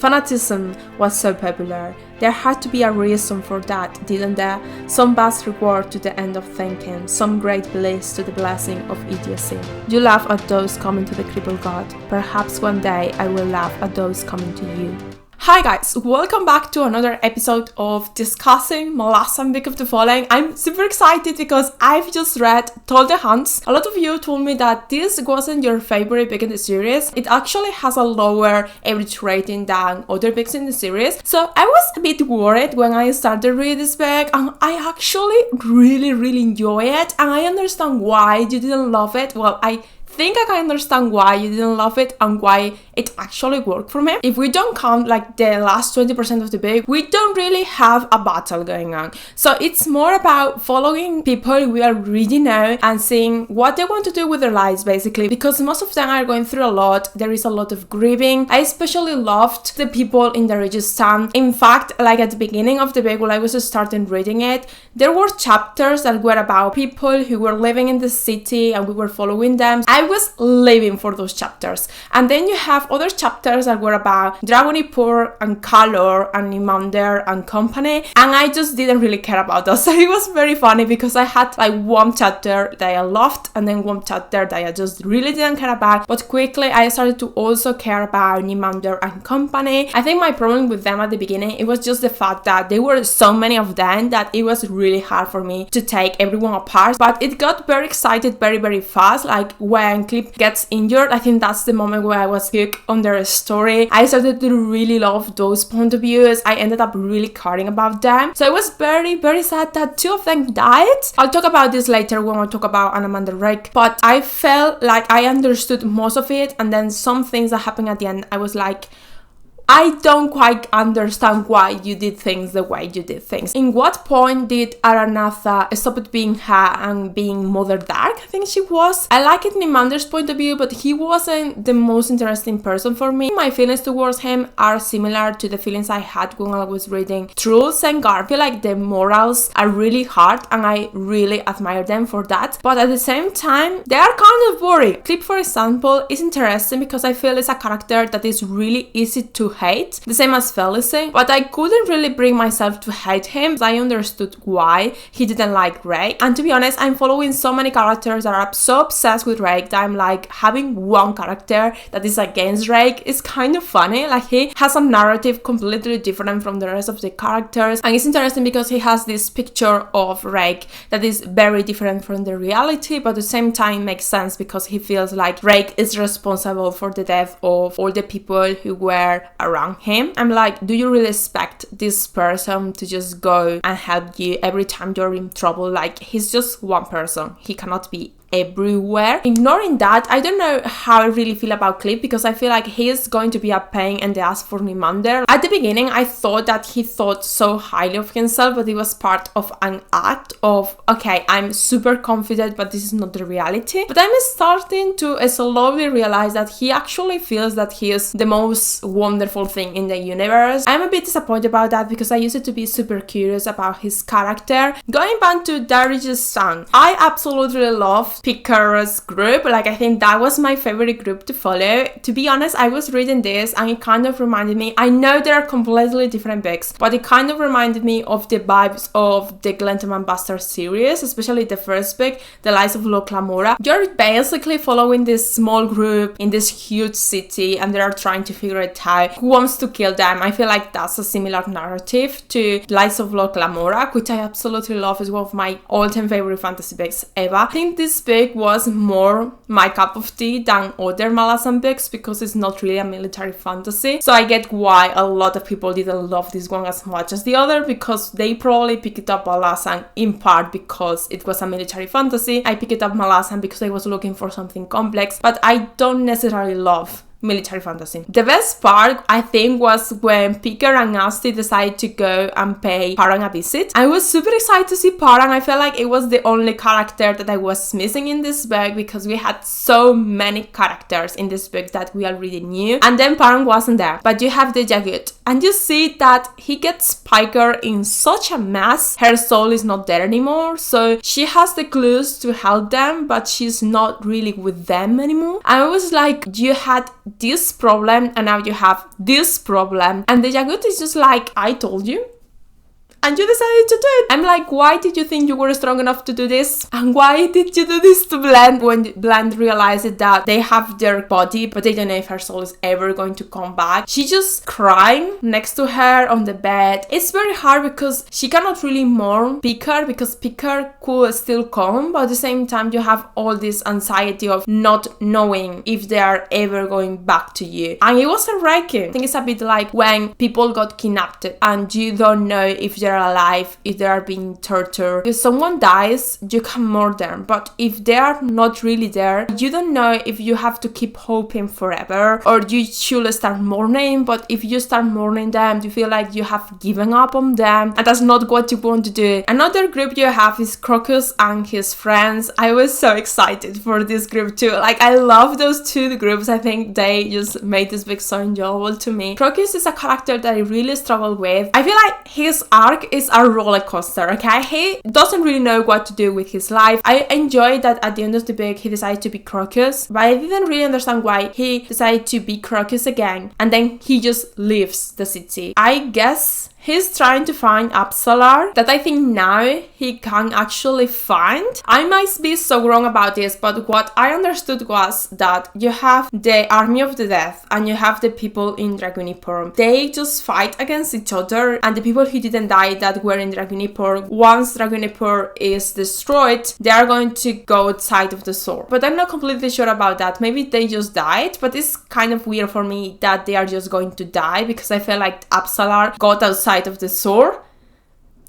Fanaticism was so popular. There had to be a reason for that, didn't there? Some vast reward to the end of thinking, some great bliss to the blessing of idiocy. You laugh at those coming to the crippled god. Perhaps one day I will laugh at those coming to you. Hi guys, welcome back to another episode of discussing Malazan Book of the Fallen. I'm super excited because I've just read the Hounds. A lot of you told me that this wasn't your favorite book in the series. It actually has a lower average rating than other books in the series. So I was a bit worried when I started reading this book, and I actually really enjoy it, and I understand why you didn't love it. Well, I think I can understand why you didn't love it and why it actually worked for me. If we don't count like the last 20% of the book, we don't really have a battle going on. So it's more about following people we already know and seeing what they want to do with their lives, basically, because most of them are going through a lot. There is a lot of grieving. I especially loved the people in the Rajasthan. In fact, like at the beginning of the book, when I was starting reading it, there were chapters that were about people who were living in the city and we were following them. I was living for those chapters. And then you have other chapters that were about Dragnipur and Kalor and Nimander and company, and I just didn't really care about those. So it was very funny because I had like one chapter that I loved and then one chapter that I just really didn't care about, but quickly I started to also care about Nimander and company. I think my problem with them at the beginning, it was just the fact that there were so many of them that it was really hard for me to take everyone apart, but it got very excited very fast. Like when Clip gets injured, I think that's the moment where I was hooked on their story. I started to really love those point of views. I ended up really caring about them. So it was very sad that two of them died. I'll talk about this later when I talk about Anam and Rick, but I felt like I understood most of it, and then some things that happened at the end, I was like, I don't quite understand why you did things the way you did things. In what point did Aranatha stop being her and being Mother Dark? I think she was. I like it in Nimander's point of view, but he wasn't the most interesting person for me. My feelings towards him are similar to the feelings I had when I was reading Truls and Gar. I feel like the morals are really hard and I really admire them for that. But at the same time, they are kind of boring. Clip, for example, is interesting because I feel it's a character that is really easy to hate, the same as Felicity, but I couldn't really bring myself to hate him. I understood why he didn't like Rake, and to be honest, I'm following so many characters that are so obsessed with Rake that I'm like, having one character that is against Rake is kind of funny. Like, he has a narrative completely different from the rest of the characters, and it's interesting because he has this picture of Rake that is very different from the reality, but at the same time makes sense because he feels like Rake is responsible for the death of all the people who were around him. I'm like, do you really expect this person to just go and help you every time you're in trouble? Like, he's just one person. He cannot be everywhere. Ignoring that, I don't know how I really feel about Cliff because I feel like he is going to be a pain in the ass for Nimander. At the beginning, I thought that he thought so highly of himself, but it was part of an act of, okay, I'm super confident, but this is not the reality. But I'm starting to slowly realize that he actually feels that he is the most wonderful thing in the universe. I'm a bit disappointed about that because I used to be super curious about his character. Going back to Darius's son, I absolutely love Picard's group. Like, I think that was my favorite group to follow. To be honest, I was reading this and it kind of reminded me, I know they're completely different books, but it kind of reminded me of the vibes of the Gentleman Bastard series, especially the first book, The Lies of Lord Clamora. You're basically following this small group in this huge city and they are trying to figure it out who wants to kill them. I feel like that's a similar narrative to Lies of Lord Clamora, which I absolutely love. It's one of my all-time favorite fantasy books ever. I think this book was more my cup of tea than other Malazan books because it's not really a military fantasy. So I get why a lot of people didn't love this one as much as the other, because they probably picked up Malazan in part because it was a military fantasy. I picked up Malazan because I was looking for something complex, but I don't necessarily love military fantasy. The best part, I think, was when Picard and Asti decided to go and pay Parang a visit. I was super excited to see Parang. I felt like it was the only character that I was missing in this book because we had so many characters in this book that we already knew, and then Parang wasn't there. But you have the Jagut, and you see that he gets Picard in such a mess. Her soul is not there anymore, so she has the clues to help them, but she's not really with them anymore. I was like, you had this problem and now you have this problem. And the Yagut is just like, I told you. And you decided to do it. I'm like, why did you think you were strong enough to do this? And why did you do this to Blend? When Blend realized that they have their body, but they don't know if her soul is ever going to come back, she just crying next to her on the bed. It's very hard because she cannot really mourn Picker, because Picker could still come, but at the same time you have all this anxiety of not knowing if they are ever going back to you. And it was heartbreaking. I think it's a bit like when people got kidnapped and you don't know if they're alive, if they are being tortured. If someone dies, you can mourn them, but if they are not really there, you don't know if you have to keep hoping forever or you should start mourning. But if you start mourning them, you feel like you have given up on them, and that's not what you want to do. Another group you have is Crocus and his friends. I was so excited for this group too. Like, I love those two groups. I think they just made this book so enjoyable to me. Crocus is a character that I really struggle with. I feel like his arc is a roller coaster, okay? He doesn't really know what to do with his life. I enjoyed that at the end of the book he decided to be Crocus, but I didn't really understand why he decided to be Crocus again and then he just leaves the city. I guess he's trying to find Absalar that I think now he can actually find. I might be so wrong about this, but what I understood was that you have the Army of the Death and you have the people in Dragnipur. They just fight against each other, and the people who didn't die that were in Dragnipur, once Dragnipur is destroyed, they are going to go outside of the sword. But I'm not completely sure about that. Maybe they just died, but it's kind of weird for me that they are just going to die because I feel like Absalar got outside of the sword.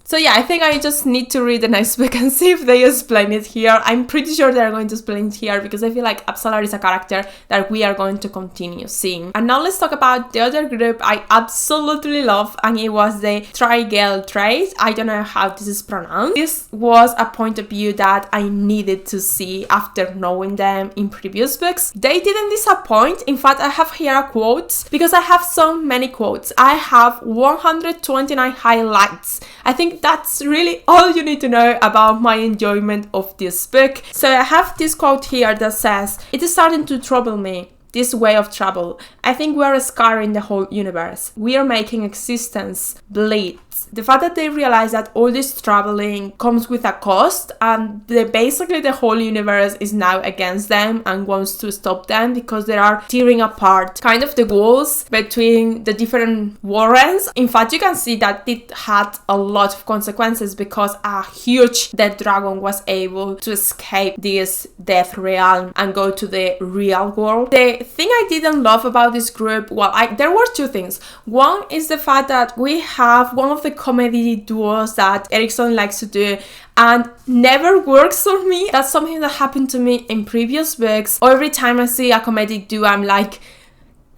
So yeah, I think I just need to read the next book and see if they explain it here. I'm pretty sure they're going to explain it here because I feel like Absalar is a character that we are going to continue seeing. And now let's talk about the other group I absolutely love, and it was the Gale trait. I don't know how this is pronounced. This was a point of view that I needed to see after knowing them in previous books. They didn't disappoint. In fact, I have here a quote because I have so many quotes. I have 129 highlights. I think that's really all you need to know about my enjoyment of this book. So I have this quote here that says, "It is starting to trouble me, this way of travel. I think we are scarring the whole universe. We are making existence bleed." The fact that they realize that all this traveling comes with a cost, and basically the whole universe is now against them and wants to stop them because they are tearing apart kind of the walls between the different warrens. In fact, you can see that it had a lot of consequences because a huge dead dragon was able to escape this death realm and go to the real world. The thing I didn't love about this group, there were two things. One is the fact that we have one of the comedy duos that Erikson likes to do and never works for me. That's something that happened to me in previous books. Every time I see a comedic duo, I'm like,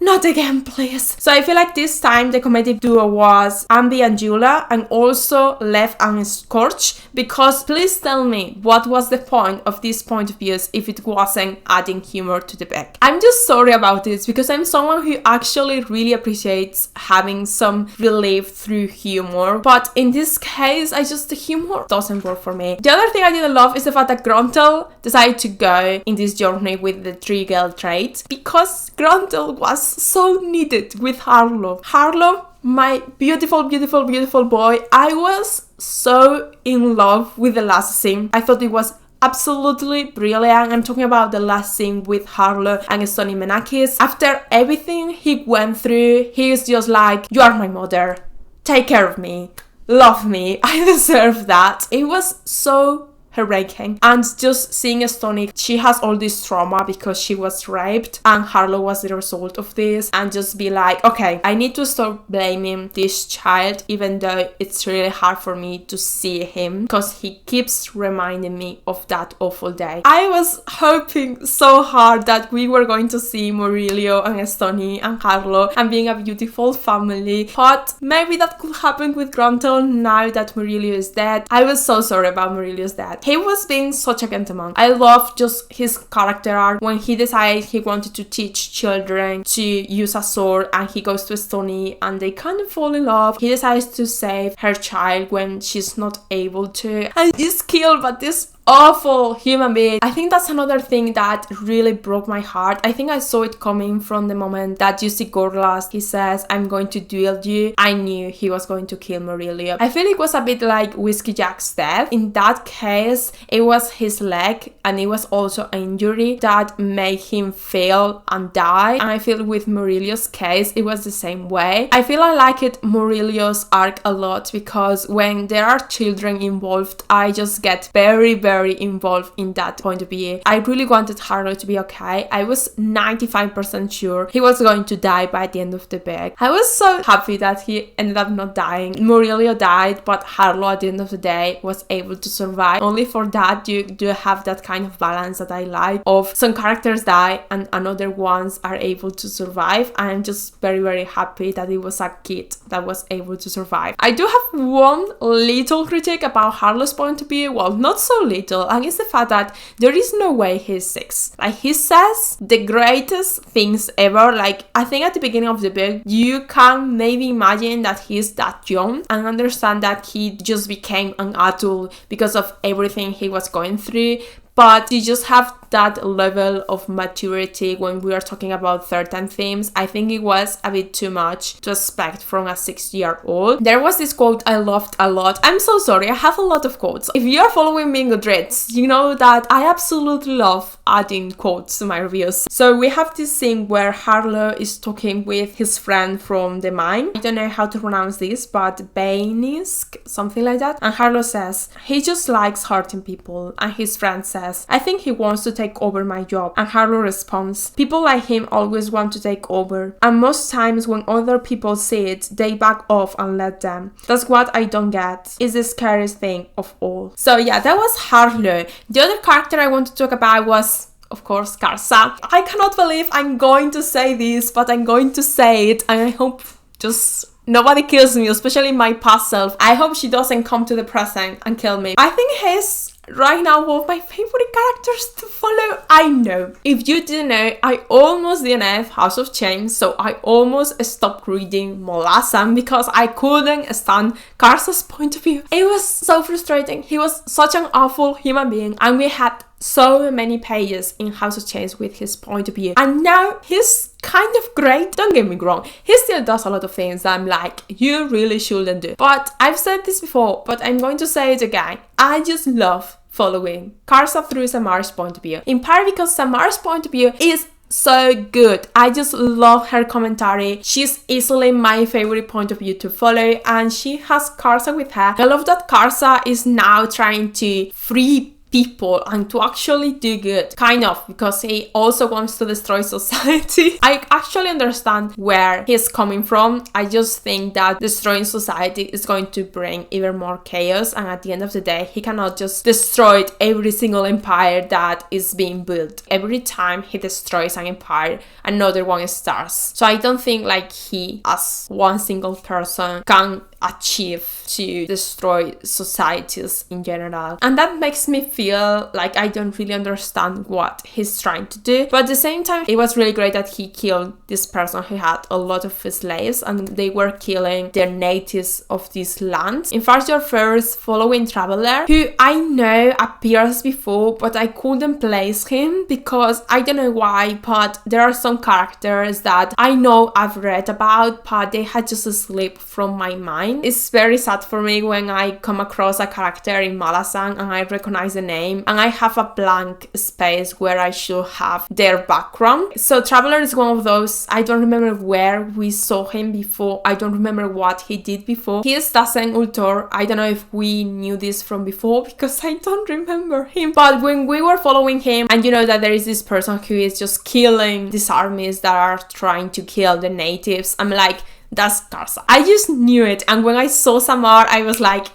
not again, please. So I feel like this time the comedic duo was Ambi and Jula, and also Lev and Scorch, because please tell me what was the point of these point of views if it wasn't adding humor to the book. I'm just sorry about this because I'm someone who actually really appreciates having some relief through humor, but in this case the humor doesn't work for me. The other thing I didn't love is the fact that Gruntel decided to go in this journey with the Gale trait, because Gruntel was so needed with Harlow. Harlow, my beautiful, beautiful, beautiful boy. I was so in love with the last scene. I thought it was absolutely brilliant. I'm talking about the last scene with Harlow and Sonny Menakis. After everything he went through, he is just like, you are my mother. Take care of me. Love me. I deserve that. It was so heartbreaking. And just seeing Stony, she has all this trauma because she was raped and Harlow was the result of this, and just be like, okay, I need to stop blaming this child, even though it's really hard for me to see him because he keeps reminding me of that awful day. I was hoping so hard that we were going to see Murillo and Stony and Harlow and being a beautiful family, but maybe that could happen with Gruntel now that Murillo is dead. I was so sorry about Murillo's death. He was being such a gentleman. I love just his character arc when he decided he wanted to teach children to use a sword, and he goes to Stony and they kind of fall in love. He decides to save her child when she's not able to, and is killed by this awful human being. I think that's another thing that really broke my heart. I think I saw it coming from the moment that you see Gorlas. He says, I'm going to duel you. I knew he was going to kill Murillo. I feel it was a bit like Whiskey Jack's death. In that case, it was his leg and it was also an injury that made him fail and die. And I feel with Murillo's case, it was the same way. I feel I liked Murillo's arc a lot because when there are children involved, I just get very involved in that point of view. I really wanted Harlow to be okay. I was 95% sure he was going to die by the end of the book. I was so happy that he ended up not dying. Murillo died, but Harlow at the end of the day was able to survive. Only for that you do have that kind of balance that I like, of some characters die and another ones are able to survive. I'm just very happy that it was a kid that was able to survive. I do have one little critique about Harlow's point of view. Well, not so little, and it's the fact that there is no way he's 6. Like, he says the greatest things ever. Like, I think at the beginning of the book you can maybe imagine that he's that young and understand that he just became an adult because of everything he was going through, but you just have that level of maturity when we are talking about certain themes. I think it was a bit too much to expect from a 6-year-old. There was this quote I loved a lot. I'm so sorry, I have a lot of quotes. If you are following me in Goodreads, you know that I absolutely love adding quotes to my reviews. So we have this scene where Harlow is talking with his friend from the mine. I don't know how to pronounce this, but Bainisk, something like that. And Harlow says, he just likes hurting people. And his friend says, I think he wants to take over my job. And Harlow responds, people like him always want to take over. And most times when other people see it, they back off and let them. That's what I don't get. It's the scariest thing of all. So yeah, that was Harlow. The other character I want to talk about was, of course, Karsa. I cannot believe I'm going to say this, but I'm going to say it, and I hope just nobody kills me, especially my past self. I hope she doesn't come to the present and kill me. I think he's right now one of my favorite characters to follow. I know. If you didn't know, I almost DNF House of Chains, so I almost stopped reading Malazan because I couldn't stand Karsa's point of view. It was so frustrating. He was such an awful human being, and we had so many pages in House of Chains with his point of view, and now he's kind of great. Don't get me wrong, he still does a lot of things that I'm like, you really shouldn't do. But I've said this before, but I'm going to say it again. I just love following Karsa through Samar's point of view, in part because Samar's point of view is so good. I just love her commentary. She's easily my favorite point of view to follow, and she has Karsa with her. I love that Karsa is now trying to free people and to actually do good, kind of, because he also wants to destroy society. I actually understand where he's coming from. I just think that destroying society is going to bring even more chaos, and at the end of the day, he cannot just destroy every single empire that is being built. Every time he destroys an empire, another one starts. So I don't think like he, as one single person, can achieve to destroy societies in general, and that makes me feel like I don't really understand what he's trying to do. But at the same time, it was really great that he killed this person who had a lot of slaves, and they were killing the natives of these lands. In fact, your first following Traveler, who I know appears before, but I couldn't place him because I don't know why, but there are some characters that I know I've read about, but they had just slipped from my mind. It's very sad for me when I come across a character in Malazan and I recognize the name and I have a blank space where I should have their background. So Traveler is one of those. I don't remember where we saw him before. I don't remember what he did before. He is Dasen Ultor. I don't know if we knew this from before because I don't remember him. But when we were following him, and you know that there is this person who is just killing these armies that are trying to kill the natives, I'm like, that's Karsa. I just knew it. And when I saw Samar, I was like,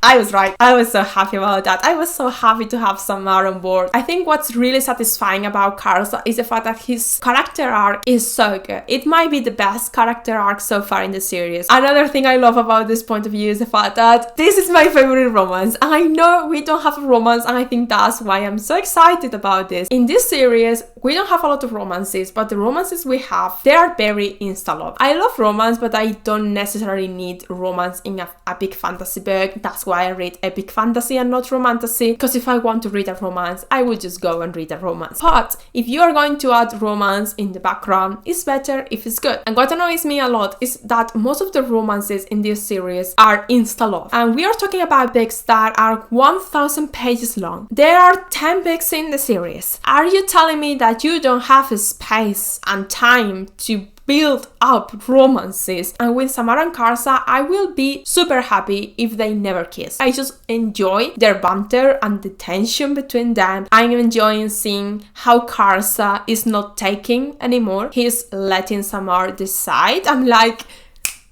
I was right. I was so happy about that. I was so happy to have Samar on board. I think what's really satisfying about Karsa is the fact that his character arc is so good. It might be the best character arc so far in the series. Another thing I love about this point of view is the fact that this is my favorite romance. And I know we don't have a romance, and I think that's why I'm so excited about this. In this series, we don't have a lot of romances, but the romances we have, they are very insta-love. I love romance, but I don't necessarily need romance in a big fantasy book. That's why I read epic fantasy and not romantasy, because if I want to read a romance, I would just go and read a romance. But if you are going to add romance in the background, it's better if it's good. And what annoys me a lot is that most of the romances in this series are insta-love. And we are talking about books that are 1,000 pages long. There are 10 books in the series. Are you telling me that you don't have space and time to build up romances? And with Samara and Karsa, I will be super happy if they never kiss. I just enjoy their banter and the tension between them. I'm enjoying seeing how Karsa is not taking anymore. He's letting Samara decide. I'm like,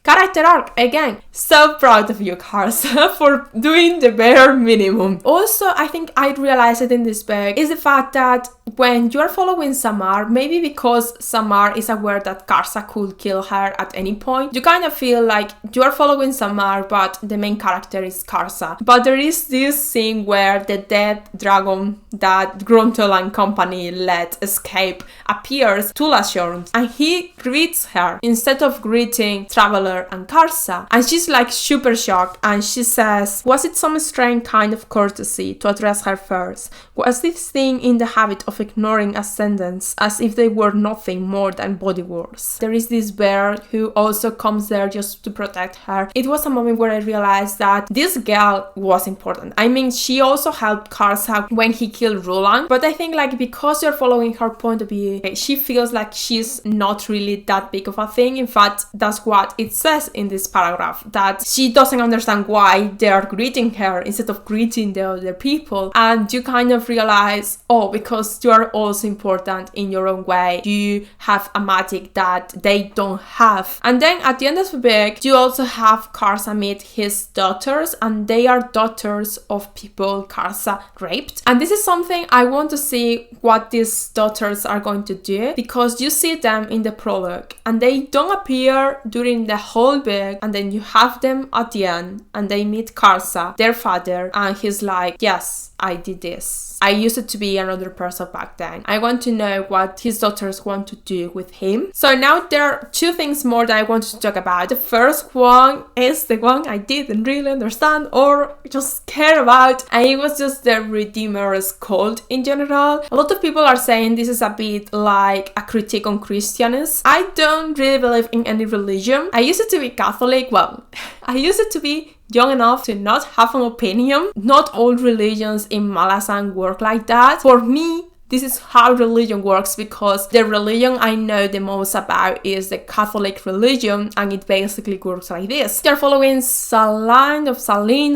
character arc again. So proud of you, Karsa, for doing the bare minimum. Also, I think I realized it in this book is the fact that when you're following Samar, maybe because Samar is aware that Karsa could kill her at any point, you kind of feel like you're following Samar, but the main character is Karsa. But there is this scene where the dead dragon that Gruntel and company let escape appears to Lashorn, and he greets her instead of greeting Traveler and Karsa. And she's like super shocked, and she says, was it some strange kind of courtesy to address her first? Was this thing in the habit of ignoring ascendants as if they were nothing more than bodyguards? There is this bear who also comes there just to protect her. It was a moment where I realized that this girl was important. I mean, she also helped Karsa when he killed Roland, but I think like because you're following her point of view, she feels like she's not really that big of a thing. In fact, that's what it says in this paragraph, that she doesn't understand why they are greeting her instead of greeting the other people. And you kind of realize, oh, because you are also important in your own way, you have a magic that they don't have. And then at the end of the book, you also have Karsa meet his daughters, and they are daughters of people Karsa raped. And this is something I want to see what these daughters are going to do, because you see them in the prologue and they don't appear during the whole book, and then you have them at the end and they meet Karsa, their father, and he's like, yes, I did this. I used to be another person back then. I want to know what his daughters want to do with him. So now there are two things more that I want to talk about. The first one is the one I didn't really understand or just care about, and it was just the Redeemer's cult in general. A lot of people are saying this is a bit like a critique on Christianism. I don't really believe in any religion. I used to be Catholic. Well, I used to be young enough to not have an opinion. Not all religions in Malazan work like that. For me, this is how religion works, because the religion I know the most about is the Catholic religion, and it basically works like this. They're following Saline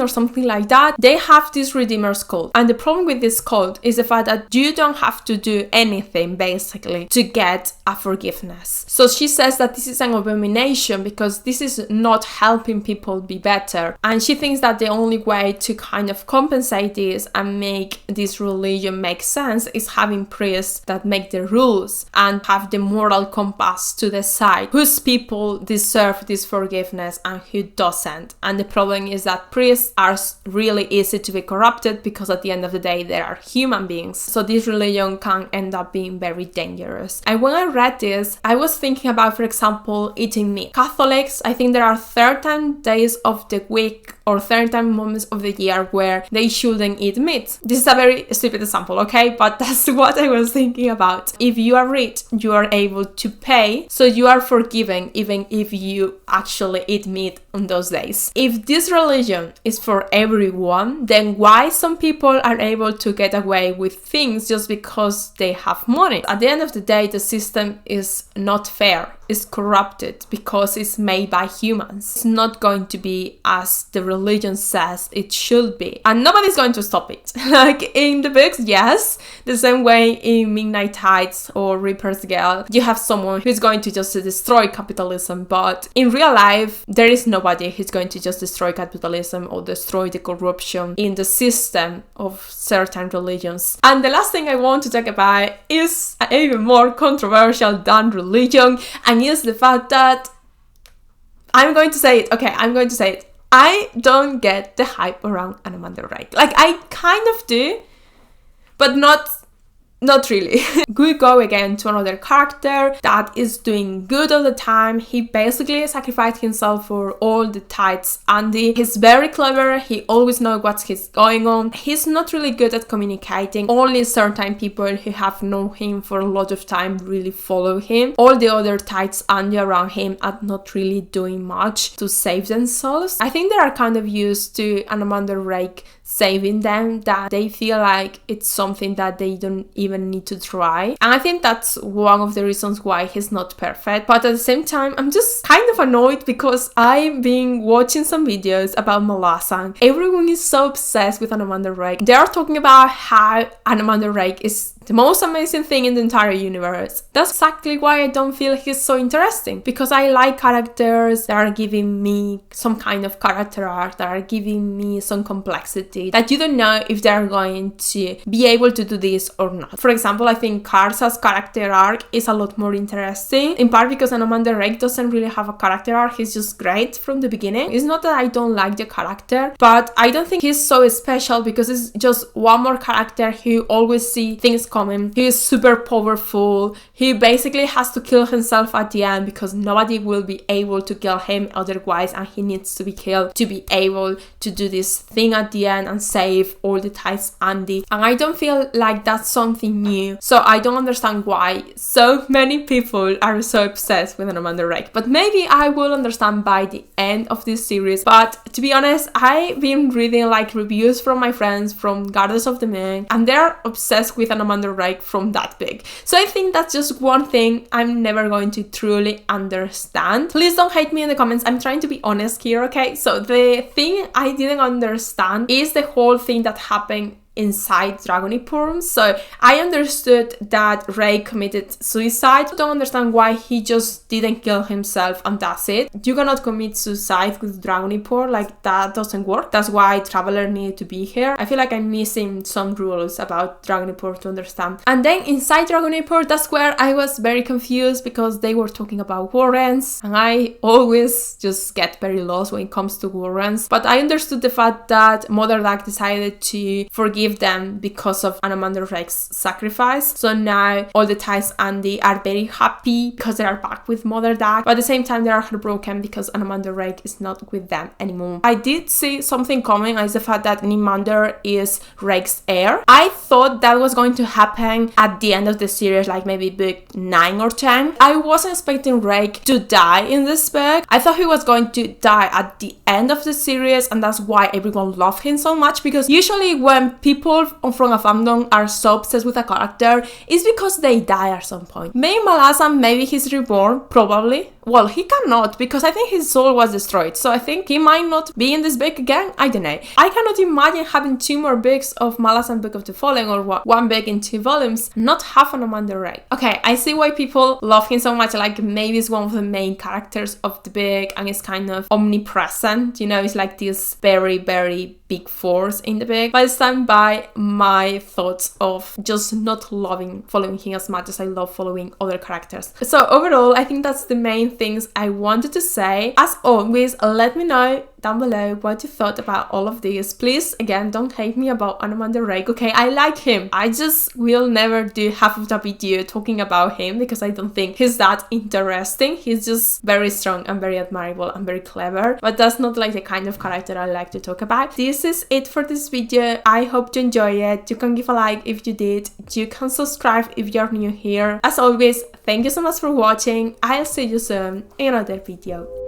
or something like that. They have this Redeemer's cult, and the problem with this cult is the fact that you don't have to do anything basically to get a forgiveness. So she says that this is an abomination because this is not helping people be better, and she thinks that the only way to kind of compensate this and make this religion make sense is having priests that make the rules and have the moral compass to decide whose people deserve this forgiveness and who doesn't. And the problem is that priests are really easy to be corrupted, because at the end of the day they are human beings. So this religion can end up being very dangerous. And when I read this, I was thinking about, for example, eating meat. Catholics, I think there are certain days of the week or certain moments of the year where they shouldn't eat meat. This is a very stupid example, okay? But that's what I was thinking about. If you are rich, you are able to pay, so you are forgiven even if you actually eat meat on those days. If this religion is for everyone, then why some people are able to get away with things just because they have money? At the end of the day, the system is not fair. It's corrupted because it's made by humans. It's not going to be as the religion says it should be, and nobody's going to stop it. Like in the books, yes, the same way in Midnight Tides or Reaper's Gale, you have someone who's going to just destroy capitalism, but in real life there is nobody who's going to just destroy capitalism or destroy the corruption in the system of certain religions. And the last thing I want to talk about is even more controversial than religion, and is the fact that I'm going to say it. I don't get the hype around Anomander Reich. Like, I kind of do, but not Not really. We go again to another character that is doing good all the time. He basically sacrificed himself for all the tides. Andy, he's very clever. He always knows what's going on. He's not really good at communicating. Only certain people who have known him for a lot of time really follow him. All the other tides Andy around him are not really doing much to save themselves. I think they are kind of used to an Amanda Rake saving them, that they feel like it's something that they don't even need to try. And I think that's one of the reasons why he's not perfect. But at the same time, I'm just kind of annoyed because I've been watching some videos about Malazan. Everyone is so obsessed with an Amanda Rake. They are talking about how an Amanda Rake is the most amazing thing in the entire universe. That's exactly why I don't feel he's so interesting, because I like characters that are giving me some kind of character arc, that are giving me some complexity, that you don't know if they're going to be able to do this or not. For example, I think Karsa's character arc is a lot more interesting, in part because Amanda Rake doesn't really have a character arc. He's just great from the beginning. It's not that I don't like the character, but I don't think he's so special because it's just one more character who always see things coming. He is super powerful. He basically has to kill himself at the end because nobody will be able to kill him otherwise, and he needs to be killed to be able to do this thing at the end and save all the tides Andy. And I don't feel like that's something new, so I don't understand why so many people are so obsessed with an Amanda Rake. But maybe I will understand by the end of this series. But to be honest, I've been reading like reviews from my friends from Guardians of the Moon, and they're obsessed with an Amanda Rake from that big. So I think that's just one thing I'm never going to truly understand. Please don't hate me in the comments. I'm trying to be honest here, okay? So the thing I didn't understand is the whole thing that happened inside Dragnipur. So I understood that Ray committed suicide. I don't understand why he just didn't kill himself and that's it. You cannot commit suicide with Dragnipur, like that doesn't work. That's why Traveler needed to be here. I feel like I'm missing some rules about Dragnipur to understand. And then inside Dragnipur, that's where I was very confused because they were talking about warrants, and I always just get very lost when it comes to warrants. But I understood the fact that Mother Duck decided to forgive them because of Amanda Rake's sacrifice. So now all the Thais Andy are very happy because they are back with Mother Duck, but at the same time they are heartbroken because Amanda Rake is not with them anymore. I did see something coming as the fact that Nimander is Rake's heir. I thought that was going to happen at the end of the series, like maybe book 9 or 10. I wasn't expecting Rake to die in this book. I thought he was going to die at the end of the series, and that's why everyone loved him so much, because usually when people from a fandom are so obsessed with a character, it's because they die at some point. Maybe Malazan, maybe he's reborn, probably. Well, he cannot, because I think his soul was destroyed, so I think he might not be in this book again. I don't know. I cannot imagine having 2 more books of Malazan Book of the Fallen, or what, 1 book in 2 volumes, not half an Amanda Rake. Okay, I see why people love him so much, like maybe it's one of the main characters of the book, and it's kind of omnipresent, you know, it's like this very, very big force in the book. But I stand by my thoughts of just not following him as much as I love following other characters. So overall, I think that's the main things I wanted to say. As always, let me know down below what you thought about all of this. Please, again, don't hate me about Amanda Rake, okay? I like him. I just will never do half of the video talking about him because I don't think he's that interesting. He's just very strong and very admirable and very clever, but that's not like the kind of character I like to talk about. This is it for this video. I hope you enjoy it. You can give a like if you did. You can subscribe if you're new here. As always, thank you so much for watching. I'll see you soon in another video.